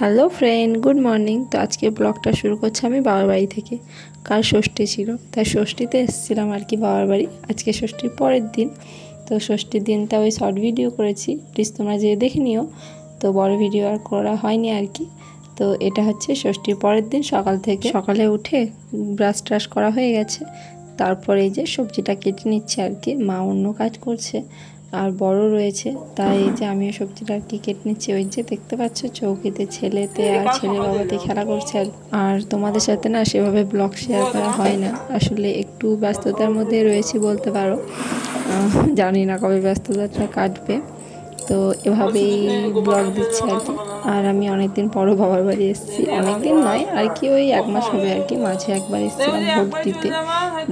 Hello friend, good morning. তো আজকে ব্লগটা শুরু করছি আমি বাবার বাড়ি থেকে। কাল ষষ্ঠী ছিল, তাই ষষ্ঠীতে এসেছিলাম আর কি বাবার বাড়ি। আজকে ষষ্ঠীর পরের দিন। তো ষষ্ঠীর দিনটা ওই শর্ট ভিডিও করেছি, প্লিজ তোমরা যেয়ে দেখে নিও। তো বড় ভিডিও আর করা হয়নি আর কি। তো এটা হচ্ছে ষষ্ঠীর পরের দিন সকাল থেকে। সকালে উঠে ব্রাশ ট্রাশ করা হয়ে গেছে, তারপরে এই যে সবজিটা কেটে নিচ্ছে আর কি। মা অন্য কাজ করছে আর বড় রয়েছে, তাই এই যে আমিও সবজিটা আর কি কেটে নিচ্ছি। ওই যে দেখতে পাচ্ছ চৌকিতে ছেলেতে আর ছেলে বাবাতে খেলা করছে। আর তোমাদের সাথে না সেভাবে ব্লগ শেয়ার করা হয় না, আসলে একটু ব্যস্ততার মধ্যে রয়েছি বলতে পারো। জানি না কবে ব্যস্ততাটা কাটবে, তো এভাবেই ব্লগ দিচ্ছি আর কি। আর আমি অনেকদিন পরও বাবার বাড়ি এসেছি, অনেকদিন নয় আর কি, ওই 1 মাস হবে আর কি। মাঝে একবার এসেছিলাম ভোট দিতে,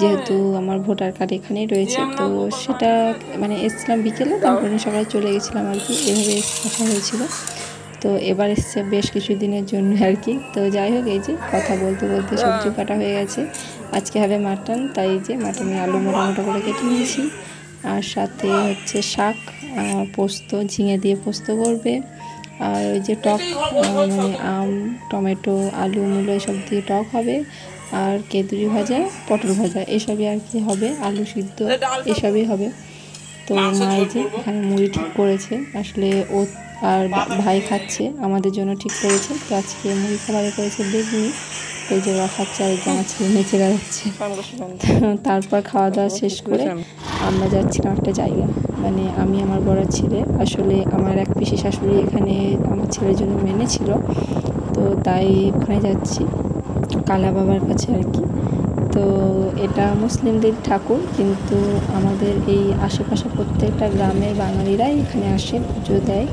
যেহেতু আমার ভোটার কার্ড এখানেই রয়েছে। তো সেটা মানে এসেছিলাম বিকেলে, তারপরে সকালে চলে গেছিলাম আর কি, এভাবে আসা হয়েছিল। তো এবার এসছে বেশ কিছু দিনের জন্য আর কি। তো যাই হোক, এই যে কথা বলতে বলতে সবজি কাটা হয়ে গেছে। আজকে হবে মাটন, তাই যে মাটনের আলু মোটা মোটা করে কেটে নিয়েছি। আর সাথে হচ্ছে শাক, পোস্ত, ঝিঙে দিয়ে পোস্ত করবে। আর ওই যে টক, মানে আম, টমেটো, আলু, মূলো এসব দিয়ে টক হবে। আর কেতুরি ভাজা, পটল ভাজা এসবই আর কি হবে, আলু সিদ্ধ এসবই হবে। তো মা এই যে এখানে মুড়ি ঠিক করেছে, আসলে ও আর ভাই খাচ্ছে, আমাদের জন্য ঠিক করেছে। তো আজকে মুড়ি খাবারে করেছে বেগুনি। তো এই যে ওরা খাচ্ছে আর আমার ছেলে নেচে বেড়াচ্ছে। তারপর খাওয়া দাওয়া শেষ করে আমরা যাচ্ছিলাম একটা জায়গা, মানে আমি, আমার বড় ছেলে। আসলে আমার এক পিসি শাশুড়ি এখানে আমার ছেলের জন্য মেনেছিল, তো তাই ওখানে যাচ্ছি কালা বাবার কাছে আর কি। তো এটা মুসলিমদের ঠাকুর, কিন্তু আমাদের এই আশেপাশে প্রত্যেকটা গ্রামের বাঙালিরাই এখানে আসে, পুজো দেয়।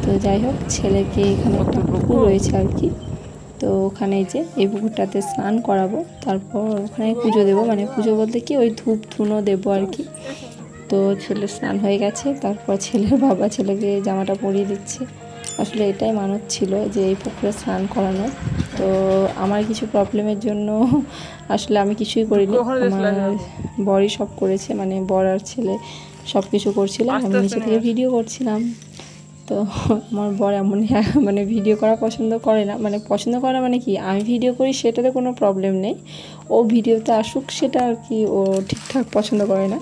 তো যাই হোক, ছেলেকে এখানে একটা পুকুর রয়েছে আর কি। তো ওখানে যে এই পুকুরটাতে স্নান করাবো, তারপর ওখানে পুজো দেবো, মানে পুজো বলতে কি ওই ধূপ ধুনো দেবো আর কি। তো ছেলে স্নান হয়ে গেছে, তারপর ছেলের বাবা ছেলেকে জামাটা পরিয়ে দিচ্ছে। আসলে এটাই মানত ছিল যে এই পুকুরে স্নান করানো। তো আমার কিছু প্রবলেমের জন্য আসলে আমি কিছুই করিনি, আমার বরই সব করেছে, মানে বর আর ছেলে সব কিছু করছিলাম, আমি নিচে থেকে ভিডিও করছিলাম। তো আমার বর এমন মানে ভিডিও করা পছন্দ করে না, মানে পছন্দ করে না মানে কি, আমি ভিডিও করি সেটাতে কোনো প্রবলেম নেই, ও ভিডিওতে আসুক সেটা আর কি ও ঠিকঠাক পছন্দ করে না।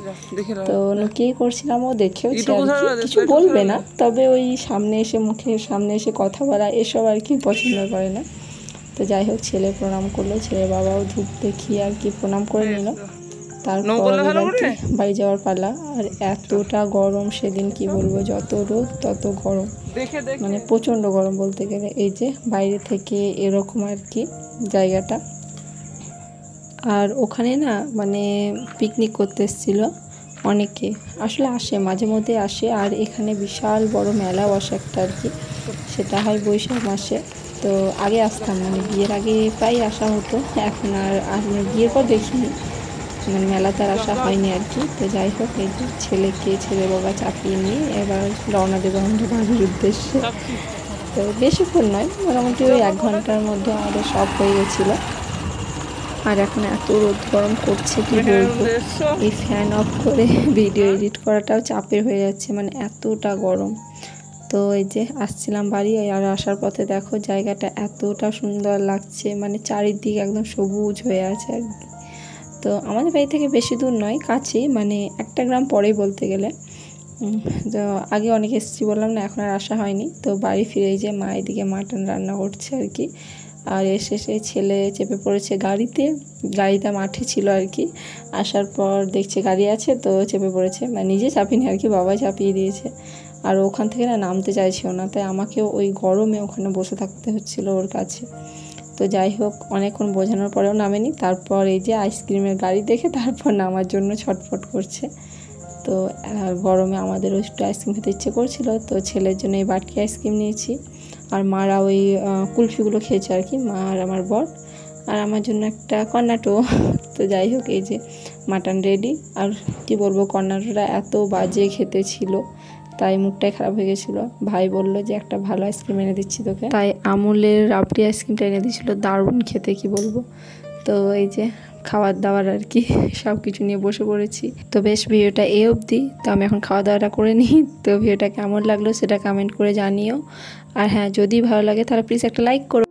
তো লুকিয়েই করছিলাম, ও দেখেওছে আর কি, কিছু বলবে না, তবে ওই সামনে এসে, মুখের সামনে এসে কথা বলা এসব আর কি পছন্দ করে না। তো যাই হোক, ছেলে প্রণাম করলো, ছেলের বাবাও ধূপ দেখিয়ে আর কি প্রণাম করে নিল। তারপর বাড়ি যাওয়ার পালা। আর এতটা গরম সেদিন, কি বলবো, যত রোদ তত গরম, মানে প্রচণ্ড গরম বলতে গেলে। এই যে বাইরে থেকে এরকম আর কি জায়গাটা। আর ওখানে না মানে পিকনিক করতে এসেছিলো অনেকে, আসলে আসে মাঝে মধ্যে আসে। আর এখানে বিশাল বড় মেলা বসে একটা আর কি, সেটা হয় বৈশাখ মাসে। তো আগে আসতাম, মানে বিয়ের আগে প্রায় আসা হতো, এখন আর বিয়ের পর দেখিনি, মানে মেলাতে আর আসা হয়নি আর কি। তো যাই হোক, এই যে ছেলেকে ছেলের বাবা চাপিয়ে নিয়ে এবার রওনা দেবো আমরা বাড়ির উদ্দেশ্যে। তো বেশিক্ষণ নয়, মোটামুটি ওই 1 ঘন্টার মধ্যে আমাদের সব হয়ে গেছিলো। আর এখন এত রোদ গরম করছে কি বলবো, এই ফ্যান অফ করে ভিডিও এডিট করাটাও চাপের হয়ে যাচ্ছে, মানে এতটা গরম। তো এই যে আসছিলাম বাড়ি, আর আসার পথে দেখো জায়গাটা এতটা সুন্দর লাগছে, মানে চারিদিক একদম সবুজ হয়ে আছে আর কি। তো আমাদের বাড়ি থেকে বেশি দূর নয়, কাছেই, মানে একটা গ্রাম পরেই বলতে গেলে। তো আগে অনেক এসেছি বললাম না, এখন আর আসা হয়নি। তো বাড়ি ফিরে এই যে মা এদিকে মাটন রান্না করছে আর কি। আর এসে সেই ছেলে চেপে পড়েছে গাড়িতে, গাড়িটা মাঠে ছিল আর কি। আসার পর দেখছে গাড়ি আছে, তো চেপে পড়েছে, মানে নিজে চাপিনি আর কি, বাবা চাপিয়ে দিয়েছে। আর ওখান থেকে না নামতে চাইছিল না, তাই আমাকেও ওই গরমে ওখানে বসে থাকতে হচ্ছিলো ওর কাছে। তো যাই হোক, অনেকক্ষণ বোঝানোর পরেও নামেনি। তারপর এই যে আইসক্রিমের গাড়ি দেখে তারপর নামার জন্য ছটফট করছে। তো গরমে আমাদেরও একটু আইসক্রিম খেতে ইচ্ছে করছিল, তো ছেলের জন্য এই বাটকি আইসক্রিম নিয়েছি। আর মারা ওই কুলফিগুলো খেয়েছে আর কি, মা আর আমার বর। আর আমার জন্য একটা কর্নাটো। তো যাই হোক, এই যে মাটন রেডি। আর কি বলবো, কর্নাটোটা এত বাজে খেতে ছিল, তাই মুখটাই খারাপ হয়ে গেছিলো। ভাই বললো যে একটা ভালো আইসক্রিম এনে দিচ্ছি তোকে, তাই আমুলের রাবড়ি আইসক্রিমটা এনে দিয়েছিলো, দারুণ খেতে কি বলবো। তো এই যে খাবার দাবার আর কি সব কিছু নিয়ে বসে পড়েছি। তো বেশ ভিডিওটা এই অবধি। তো আমি এখন খাওয়া দাওয়াটা করে নিই। তো ভিডিওটা কেমন লাগলো সেটা কমেন্ট করে জানিও। আর হ্যাঁ, যদি ভালো লাগে তাহলে প্লিজ একটা লাইক করো।